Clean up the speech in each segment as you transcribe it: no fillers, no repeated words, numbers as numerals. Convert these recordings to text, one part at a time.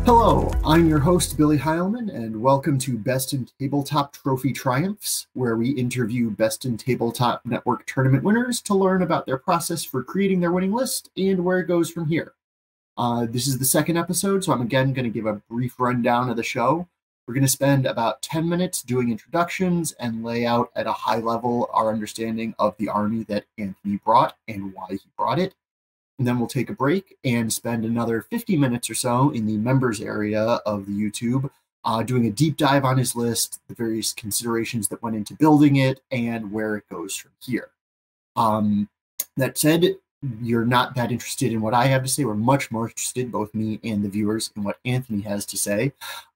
Hello, I'm your host, Billy Heilman, and welcome to Best in Tabletop Trophy Triumphs, where we interview Best in Tabletop Network tournament winners to learn about their process for creating their winning list and where it goes from here. This is the second episode, so I'm again going to give a brief rundown of the show. We're going to spend about 10 minutes doing introductions and lay out at a high level our understanding of the army that Anthony brought and why he brought it. And then we'll take a break and spend another 50 minutes or so in the members area of the YouTube doing a deep dive on his list, the various considerations that went into building it, and where it goes from here. That said, you're not that interested in what I have to say. We're much more interested, both me and the viewers, in what Anthony has to say.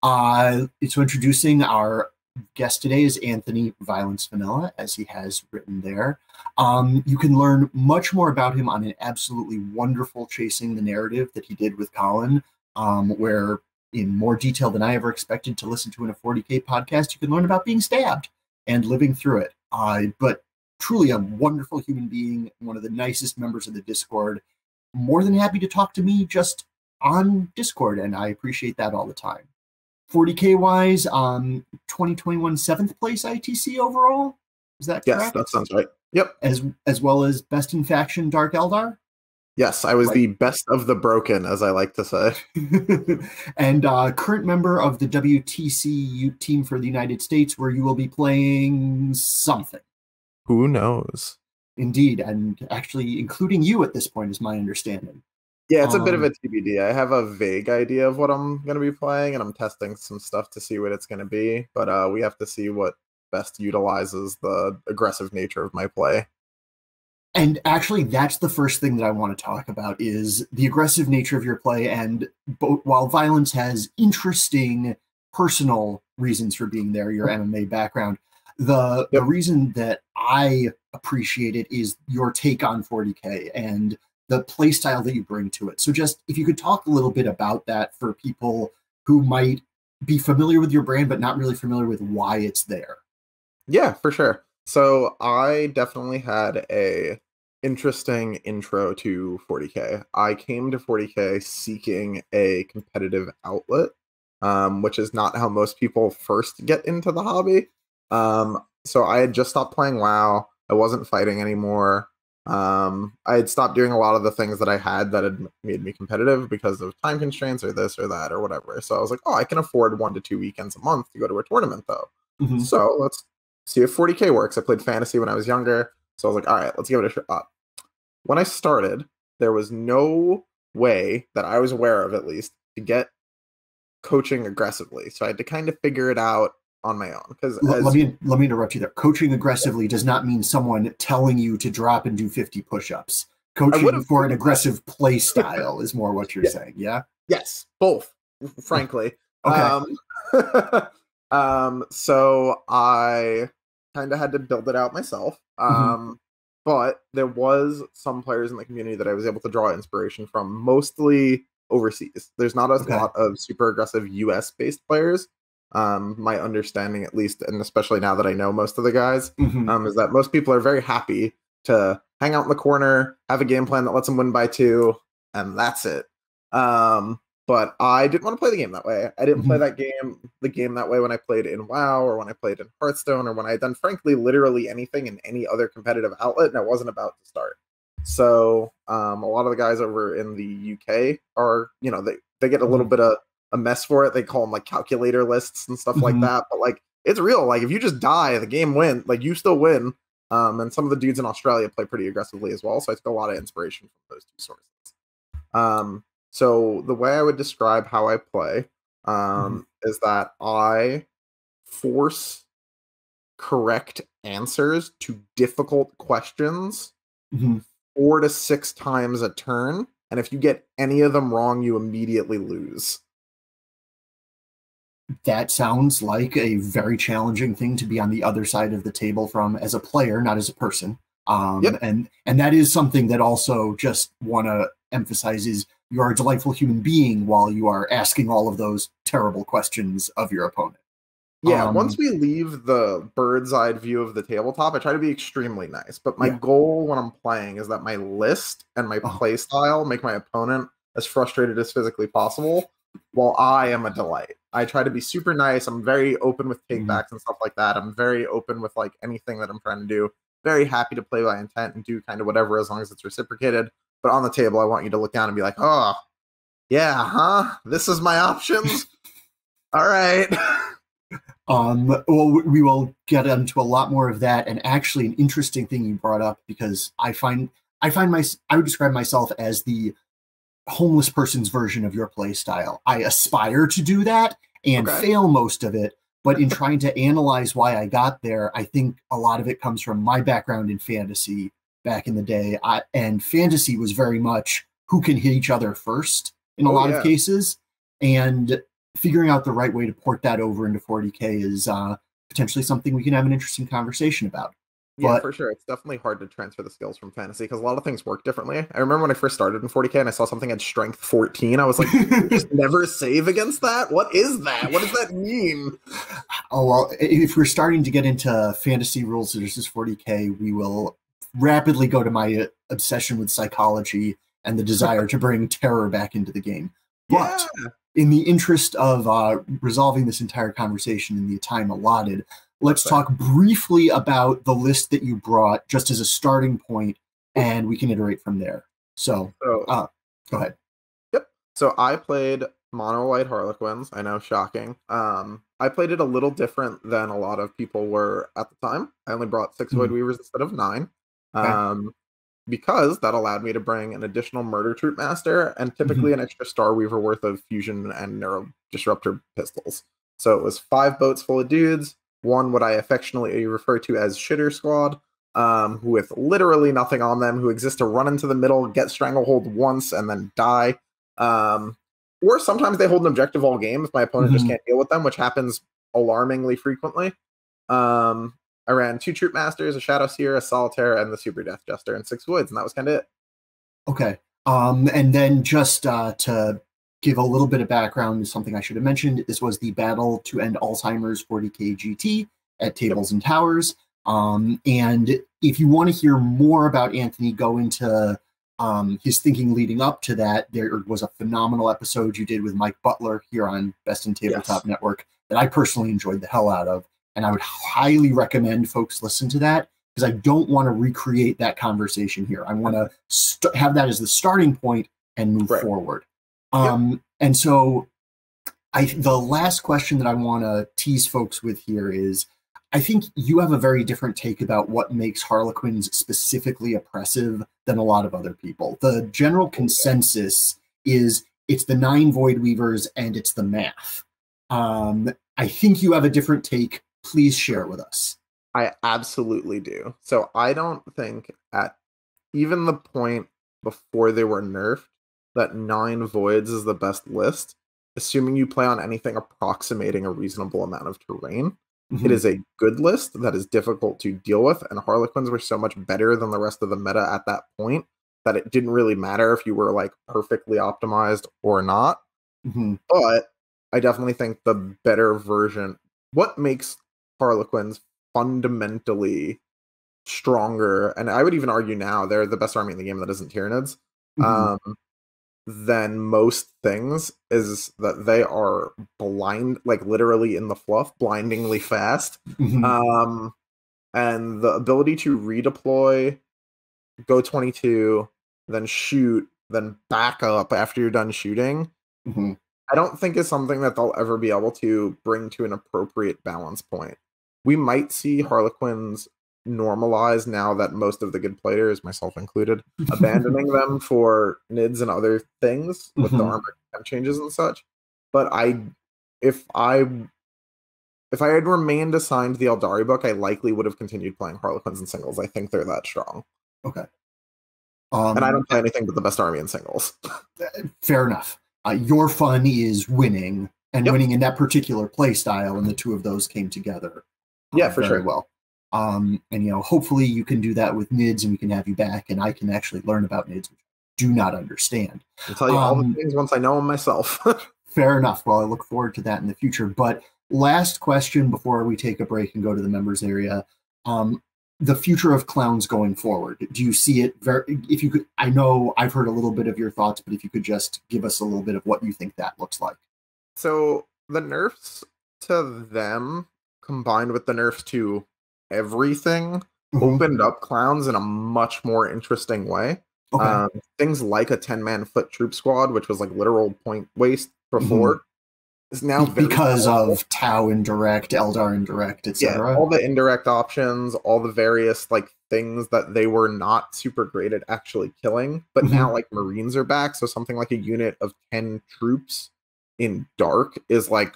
So introducing our guest today is Anthony Violence Vanella, as he has written there. You can learn much more about him on an absolutely wonderful Chasing the Narrative that he did with Colin, where in more detail than I ever expected to listen to in a 40K podcast, you can learn about being stabbed and living through it. But truly a wonderful human being, one of the nicest members of the Discord, more than happy to talk to me just on Discord, and I appreciate that all the time. 40K wise, 2021 7th place ITC overall. Is that correct? Yes, that sounds right. Yep. As well as best in faction Dark Eldar. Yes, I was the best of the broken, as I like to say. And current member of the WTC team for the United States, where you will be playing something. Who knows? Indeed, and actually including you at this point is my understanding. Yeah, it's a bit of a TBD. I have a vague idea of what I'm going to be playing, and I'm testing some stuff to see what it's going to be. But we have to see what best utilizes the aggressive nature of my play. And actually, that's the first thing that I want to talk about is the aggressive nature of your play. And while Violence has interesting personal reasons for being there, your MMA background, the reason that I appreciate it is your take on 40K and the play style that you bring to it. So just if you could talk a little bit about that for people who might be familiar with your brand, but not really familiar with why it's there. Yeah, for sure. So I definitely had a interesting intro to 40K. I came to 40K seeking a competitive outlet, which is not how most people first get into the hobby. So I had just stopped playing WoW. I wasn't fighting anymore. I had stopped doing a lot of the things that I had made me competitive because of time constraints or this or that or whatever. So I was like, oh, I can afford 1 to 2 weekends a month to go to a tournament though. Mm-hmm. So let's see if 40K works. I played fantasy when I was younger. So I was like, all right, let's give it a shot. When I started, there was no way that I was aware of, at least, to get coaching aggressively. So I had to kind of figure it out on my own. Because let me interrupt you there. Coaching aggressively does not mean someone telling you to drop and do 50 push-ups. Coaching for an aggressive play style is more what you're saying, yeah? Yes, both, frankly. Okay. So I kind of had to build it out myself. But there was some players in the community that I was able to draw inspiration from, mostly overseas. There's not a lot of super aggressive US-based players. My understanding, at least, and especially now that I know most of the guys, is that most people are very happy to hang out in the corner, have a game plan that lets them win by 2, and that's it. But I didn't want to play the game that way. I didn't play the game that way when I played in WoW or when I played in Hearthstone or when I had done, frankly, literally anything in any other competitive outlet, and I wasn't about to start. So a lot of the guys over in the UK are, they get a little bit of a mess for it. They call them like calculator lists and stuff like that. But like, it's real. Like, if you just die, the game wins. Like, you still win. And some of the dudes in Australia play pretty aggressively as well. So I took a lot of inspiration from those two sources. So the way I would describe how I play is that I force correct answers to difficult questions 4 to 6 times a turn. And if you get any of them wrong, you immediately lose. That sounds like a very challenging thing to be on the other side of the table from as a player, not as a person. And that is something that also just want to emphasize is you are a delightful human being while you are asking all of those terrible questions of your opponent. Yeah, once we leave the bird's eye view of the tabletop, I try to be extremely nice. But my goal when I'm playing is that my list and my play style make my opponent as frustrated as physically possible. Well, I am a delight. I try to be super nice. I'm very open with Mhm. takebacks and stuff like that. I'm very open with like anything that I'm trying to do. Very happy to play by intent and do kind of whatever as long as it's reciprocated. But on the table, I want you to look down and be like, oh, yeah, huh? This is my options. All right. Well, we will get into a lot more of that. And actually, an interesting thing you brought up, because I would describe myself as the homeless person's version of your play style. I aspire to do that and fail most of it. But in trying to analyze why I got there, I think a lot of it comes from my background in fantasy back in the day. And fantasy was very much who can hit each other first in a lot of cases. And figuring out the right way to port that over into 40K is potentially something we can have an interesting conversation about. Yeah, for sure. It's definitely hard to transfer the skills from fantasy because a lot of things work differently. I remember when I first started in 40K and I saw something had strength 14. I was like, just never save against that? What is that? What does that mean? Oh, well, if we're starting to get into fantasy rules versus 40K, we will rapidly go to my obsession with psychology and the desire to bring terror back into the game. But in the interest of resolving this entire conversation in the time allotted, let's talk briefly about the list that you brought just as a starting point, and we can iterate from there. So go ahead. Yep. So I played Monolight Harlequins. I know, shocking. I played it a little different than a lot of people were at the time. I only brought 6 Void Weavers instead of 9. Because that allowed me to bring an additional Murder Troupe Master and typically an extra Star Weaver worth of Fusion and Neuro Disruptor pistols. So it was 5 boats full of dudes, 1 what I affectionately refer to as Shitter Squad, with literally nothing on them, who exist to run into the middle, get Stranglehold once, and then die. Or sometimes they hold an objective all game if my opponent just can't deal with them, which happens alarmingly frequently. I ran 2 Troop Masters, a Shadowseer, a Solitaire, and the Super Death Jester, and 6 Voids, and that was kind of it. Okay. And then just to give a little bit of background, something I should have mentioned, this was the Battle to End Alzheimer's 40K GT at Tables and Towers. And if you want to hear more about Anthony, go into his thinking leading up to that. There was a phenomenal episode you did with Mike Butler here on Best in Tabletop Network that I personally enjoyed the hell out of. And I would highly recommend folks listen to that because I don't want to recreate that conversation here. I want to have that as the starting point and move forward. And so the last question that I want to tease folks with here is, I think you have a very different take about what makes Harlequins specifically oppressive than a lot of other people. The general consensus is it's the 9 Void Weavers and it's the math. I think you have a different take. Please share it with us. I absolutely do. So I don't think at even the point before they were nerfed that 9 Voids is the best list, assuming you play on anything approximating a reasonable amount of terrain. It is a good list that is difficult to deal with, and Harlequins were so much better than the rest of the meta at that point that it didn't really matter if you were like perfectly optimized or not. But I definitely think the better version, what makes Harlequins fundamentally stronger, and I would even argue now they're the best army in the game that isn't Tyranids, than most things, is that they are blind, like literally in the fluff, blindingly fast. And the ability to redeploy, go 22, then shoot, then back up after you're done shooting, I don't think is something that they'll ever be able to bring to an appropriate balance point. We might see Harlequins normalize now that most of the good players, myself included, abandoning them for NIDs and other things with the armor changes and such. But if I had remained assigned the Eldari book, I likely would have continued playing Harlequins in singles. I think they're that strong. Okay. And I don't play anything but the best army in singles. Fair enough. Your fun is winning, and winning in that particular play style, and the two of those came together. Yeah, for very sure. well. And hopefully you can do that with NIDS, and we can have you back, and I can actually learn about NIDS, which I do not understand. I'll tell you all the things once I know them myself. Fair enough. Well, I look forward to that in the future. But last question before we take a break and go to the members area. the future of clowns going forward. Do you see it if you could, I know I've heard a little bit of your thoughts, but if you could just give us a little bit of what you think that looks like. So the nerfs to them combined with the nerfs to everything opened up clowns in a much more interesting way. Okay. Things like a 10-man foot troop squad, which was like literal point waste before, is now because of Tau indirect, Eldar indirect, etc. Yeah, all the indirect options, all the various like things that they were not super great at actually killing, but now like Marines are back, so something like a unit of 10 troops in Dark is like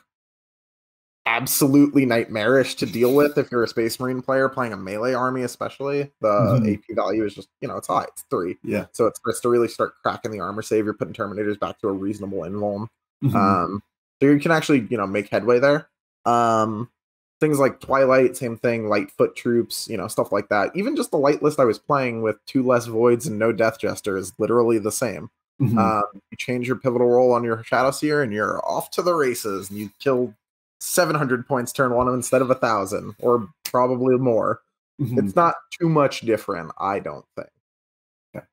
absolutely nightmarish to deal with if you're a Space Marine player playing a melee army, especially. The AP value is just, it's high. It's 3. Yeah. So it starts to really start cracking the armor save. You're putting Terminators back to a reasonable invuln. So you can actually, make headway there. Things like Twilight, same thing, Lightfoot troops, stuff like that. Even just the light list I was playing with 2 less voids and no Death Jester is literally the same. You change your pivotal roll on your Shadowseer and you're off to the races, and you kill 700 points turn 1 instead of 1,000, or probably more. It's not too much different, I don't think. Okay.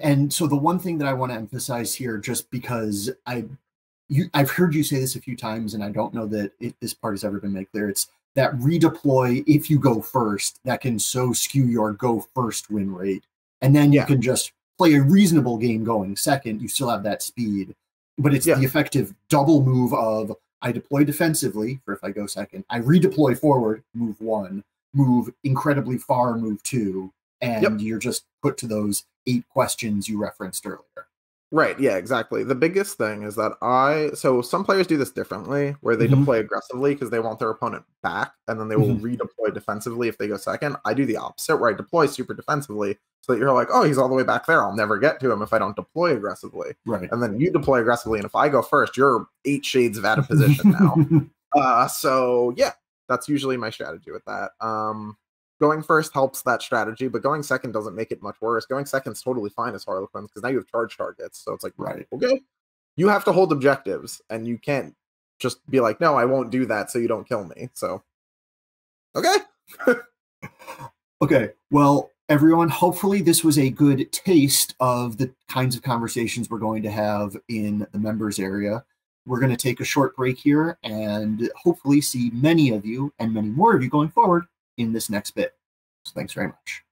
And so the one thing that I want to emphasize here, just because I've heard you say this a few times, and I don't know that this part has ever been made clear. It's that redeploy, if you go first, that can so skew your go first win rate. And then you can just play a reasonable game going second. You still have that speed. But it's the effective double move of I deploy defensively for if I go second. I redeploy forward, move 1, move incredibly far, move 2, and you're just put to those 8 questions you referenced earlier. Right, yeah, exactly. The biggest thing is that so some players do this differently, where they deploy aggressively because they want their opponent back, and then they will redeploy defensively if they go second. I do the opposite, where I deploy super defensively, so that you're like, oh, he's all the way back there. I'll never get to him if I don't deploy aggressively. Right. And then you deploy aggressively, and if I go first, you're 8 shades of out of position now. So, yeah, that's usually my strategy with that. Going first helps that strategy, but going second doesn't make it much worse. Going second's totally fine as Harlequins, because now you have charge targets. So it's like, okay, you have to hold objectives, and you can't just be like, no, I won't do that so you don't kill me. So, okay. Okay, well, everyone, hopefully this was a good taste of the kinds of conversations we're going to have in the members area. We're going to take a short break here and hopefully see many of you and many more of you going forward in this next bit. So thanks very much.